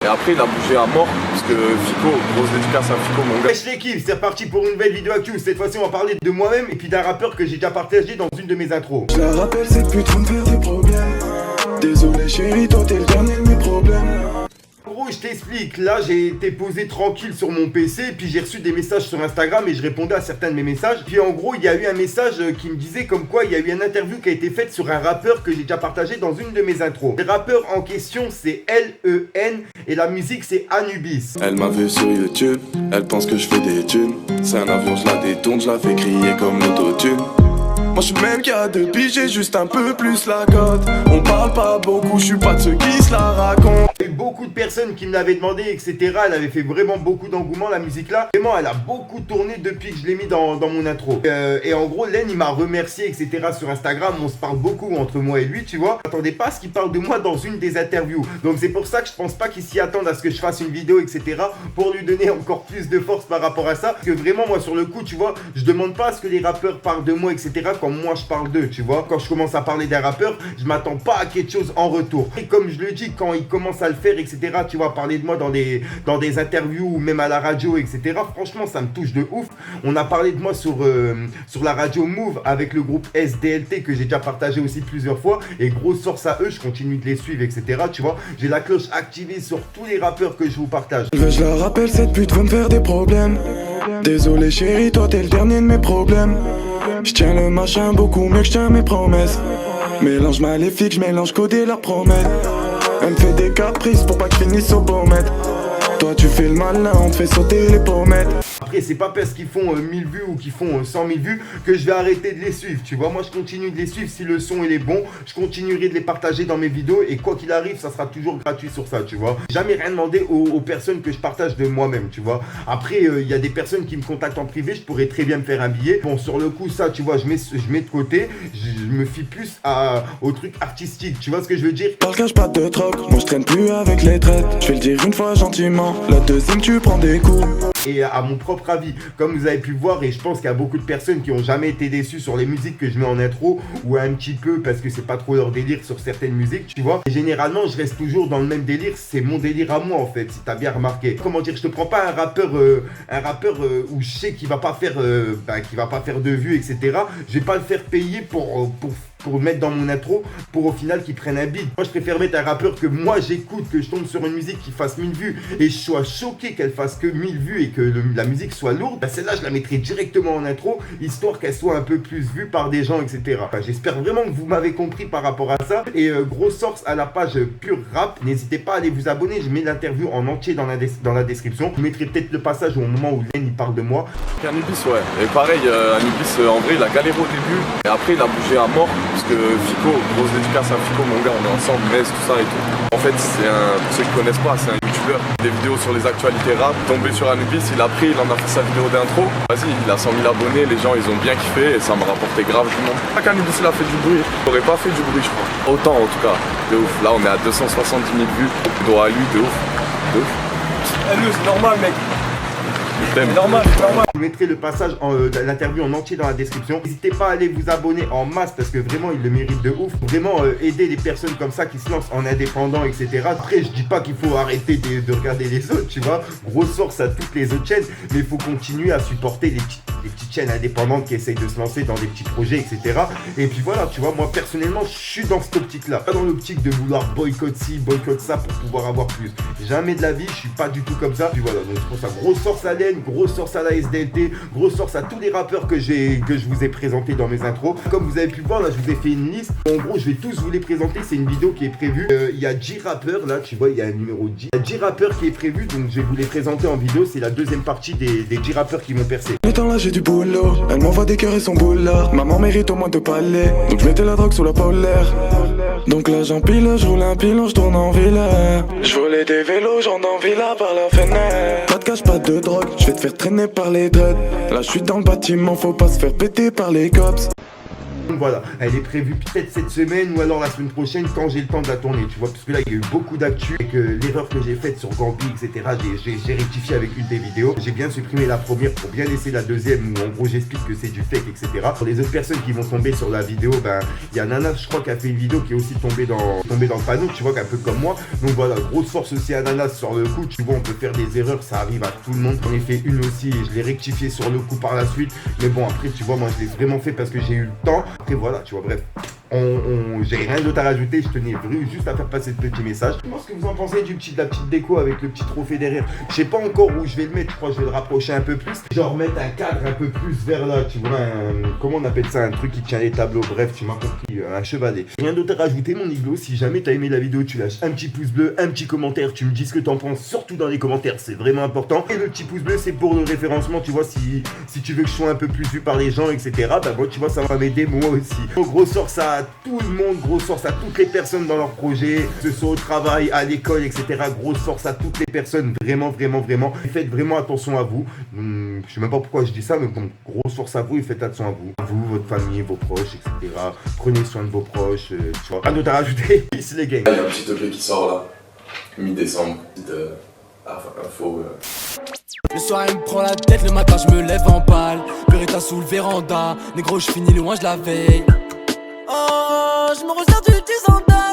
Et après il a bougé à mort, parce que Fico, grosse dédicace à Fico mon gars. Wesh l'équipe, c'est reparti pour une nouvelle vidéo actu. Cette fois-ci on va parler de moi-même et puis d'un rappeur que j'ai déjà partagé dans une de mes intros. Je la rappelle, cette pute va me faire des problèmes. Désolé chérie, toi t'es le dernier de mes problèmes. En gros, je t'explique, là j'ai été posé tranquille sur mon PC, puis j'ai reçu des messages sur Instagram et je répondais à certains de mes messages. Puis en gros, il y a eu un message qui me disait comme quoi il y a eu une interview qui a été faite sur un rappeur que j'ai déjà partagé dans une de mes intros. Le rappeur en question c'est LEN et la musique c'est Anubis. Elle m'a vu sur YouTube, elle pense que je fais des thunes. C'est un avion, je la détourne, je la fais crier comme l'autotune. Moi je suis même qu'à 2 piges, j'ai juste un peu plus la cote. On parle pas beaucoup, je suis pas de ceux qui se la racontent. Il y a eu beaucoup de personnes qui me l'avaient demandé, etc. Elle avait fait vraiment beaucoup d'engouement, la musique là. Vraiment, elle a beaucoup tourné depuis que je l'ai mis dans mon intro. Et en gros, Len, il m'a remercié, etc. sur Instagram. On se parle beaucoup entre moi et lui, tu vois. Attendez pas à ce qu'il parle de moi dans une des interviews. Donc c'est pour ça que je pense pas qu'il s'y attende à ce que je fasse une vidéo, etc. pour lui donner encore plus de force par rapport à ça. Parce que vraiment, moi, sur le coup, tu vois, je demande pas à ce que les rappeurs parlent de moi, etc. quand moi je parle d'eux, tu vois. Quand je commence à parler d'un rappeur, je m'attends pas à quelque chose en retour. Et comme je le dis, quand il commence à le faire, etc., tu vois, parler de moi dans des interviews ou même à la radio, etc., franchement, ça me touche de ouf. On a parlé de moi sur la radio Move avec le groupe SDLT que j'ai déjà partagé aussi plusieurs fois. Et grosse force à eux, je continue de les suivre, etc., tu vois. J'ai la cloche activée sur tous les rappeurs que je vous partage. Je la rappelle, cette pute va me faire des problèmes. Désolé chérie, toi t'es le dernier de mes problèmes. Je tiens le machin beaucoup mieux que je tiens mes promesses. Mélange maléfique, je mélange codé leurs promesses. Elle me fait des caprices pour pas que je finisse au pommette. Toi tu fais le malin, on te fait sauter les pommettes. Après, c'est pas parce qu'ils font 1000 vues ou qu'ils font 100 000 vues que je vais arrêter de les suivre, tu vois. Moi, je continue de les suivre si le son il est bon. Je continuerai de les partager dans mes vidéos et quoi qu'il arrive, ça sera toujours gratuit sur ça, tu vois. Jamais rien demandé aux personnes que je partage de moi-même, tu vois. Après, il y a des personnes qui me contactent en privé, je pourrais très bien me faire un billet. Bon, sur le coup, ça, tu vois, je mets de côté. Je me fie plus au truc artistique, tu vois ce que je veux dire. Cache pas de troc, moi je traîne plus avec les traites. Je vais le dire une fois gentiment, la deuxième tu prends des coups. Et à mon propre avis, comme vous avez pu le voir, et je pense qu'il y a beaucoup de personnes qui ont jamais été déçues sur les musiques que je mets en intro, ou un petit peu parce que c'est pas trop leur délire sur certaines musiques, tu vois. Et généralement, je reste toujours dans le même délire, c'est mon délire à moi en fait, si t'as bien remarqué. Comment dire, je te prends pas un rappeur où je sais qu'il va pas faire de vues, etc. Je vais pas le faire payer pour le mettre dans mon intro, pour au final qu'il prenne un beat. Moi je préfère mettre un rappeur que moi j'écoute, que je tombe sur une musique qui fasse 1000 vues et je sois choqué qu'elle fasse que 1000 vues et que la musique soit lourde. Bah celle-là je la mettrai directement en intro, histoire qu'elle soit un peu plus vue par des gens, etc. Enfin, j'espère vraiment que vous m'avez compris par rapport à ça. Et grosse source à la page Pure Rap, n'hésitez pas à aller vous abonner, je mets l'interview en entier dans la description. Je mettrai peut-être le passage au moment où Len il parle de moi. Anubis, ouais. Et pareil, Anubis, en vrai, il a galéré au début. Et après, il a bougé à mort. Parce que Fico, grosse dédicace à Fico, mon gars, on est ensemble, Metz, tout ça et tout. En fait, pour ceux qui connaissent pas, c'est un youtubeur. Des vidéos sur les actualités rap. Tombé sur Anubis, il a pris, il en a fait sa vidéo d'intro. Vas-y, il a 100 000 abonnés, les gens, ils ont bien kiffé et ça m'a rapporté grave du monde. Pas qu'Anubis, il a fait du bruit. Il aurait pas fait du bruit, je crois. Autant, en tout cas. De ouf. Là, on est à 270 000 vues. Droit à lui, de ouf. De ouf. C'est normal, mec. C'est normal, c'est normal. Je vous mettrai le passage de l'interview en entier dans la description. N'hésitez pas à aller vous abonner en masse parce que vraiment il le mérite de ouf. Vraiment aider les personnes comme ça qui se lancent en indépendant, etc. Après je dis pas qu'il faut arrêter de regarder les autres, tu vois. Grosse force à toutes les autres chaînes, mais il faut continuer à supporter les petites chaînes indépendantes qui essayent de se lancer dans des petits projets, etc. Et puis voilà, tu vois, moi personnellement je suis dans cette optique là, pas dans l'optique de vouloir boycott ci, boycott ça pour pouvoir avoir plus. Jamais de la vie, je suis pas du tout comme ça. Puis voilà, donc c'est pour ça, grosse force à Len, grosse force à la SDLT, grosse force à tous les rappeurs que je vous ai présentés dans mes intros. Comme vous avez pu voir, là je vous ai fait une liste. En gros, je vais tous vous les présenter, c'est une vidéo qui est prévue. Il y a 10 rappeurs, là tu vois, il y a un numéro 10. Il y a 10 rappeurs qui est prévu, donc je vais vous les présenter en vidéo. C'est la deuxième partie des 10 rappeurs qui vont percer. Le temps là j'ai du boulot, elle m'envoie des cœurs et son boulard. Maman mérite au moins de palais, donc je mettais la drogue sous la polaire. Donc là j'empile, je roule un pilon, je tourne en villa. Je volais des vélos, j'en en villa par la fenêtre. Pas de cash, pas de drogue, je vais te faire traîner par les dreads. Là je suis dans le bâtiment, faut pas se faire péter par les cops. Donc voilà, elle est prévue peut-être cette semaine ou alors la semaine prochaine quand j'ai le temps de la tourner, tu vois, parce que là il y a eu beaucoup d'actu et que l'erreur que j'ai faite sur Gambi, etc., j'ai rectifié avec une des vidéos. J'ai bien supprimé la première pour bien laisser la deuxième où en gros j'explique que c'est du fake, etc. Pour les autres personnes qui vont tomber sur la vidéo, ben il y a Nana, je crois, qui a fait une vidéo qui est aussi tombée dans le panneau, tu vois, qu'un peu comme moi. Donc voilà, grosse force aussi à Nana sur le coup, tu vois, on peut faire des erreurs, ça arrive à tout le monde. J'en ai fait une aussi et je l'ai rectifié sur le coup par la suite. Mais bon, après, tu vois, moi je l'ai vraiment fait parce que j'ai eu le temps. Après voilà, tu vois, bref. J'ai rien d'autre à rajouter, je tenais juste à faire passer ce petit message. Comment est-ce que vous en pensez de la petite déco avec le petit trophée derrière? Je sais pas encore où je vais le mettre, je crois que je vais le rapprocher un peu plus. Genre mettre un cadre un peu plus vers là, tu vois, comment on appelle ça, un truc qui tient les tableaux, bref, tu m'as compris, un chevalet. Rien d'autre à rajouter mon iglo, si jamais t'as aimé la vidéo, tu lâches un petit pouce bleu, un petit commentaire, tu me dis ce que t'en penses, surtout dans les commentaires, c'est vraiment important. Et le petit pouce bleu, c'est pour le référencement, tu vois, si tu veux que je sois un peu plus vu par les gens, etc., bah moi, tu vois, ça va m'aider moi aussi. Donc, gros sort ça à tout le monde, grosse force à toutes les personnes dans leur projet, que ce soit au travail, à l'école, etc. Grosse force à toutes les personnes, vraiment, vraiment, vraiment. Et faites vraiment attention à vous. Je sais même pas pourquoi je dis ça, mais bon, grosse force à vous et faites attention à vous. Vous, votre famille, vos proches, etc. Prenez soin de vos proches, tu vois. Rien d'autre à rajouter. Peace les gangs. Il y a un petit EP qui sort là, mi-décembre, petite info. Le soir il me prend la tête, le matin je me lève en balle. Beretta sous le véranda, négro je finis loin, je la veille. Oh, je me resserre du sandal.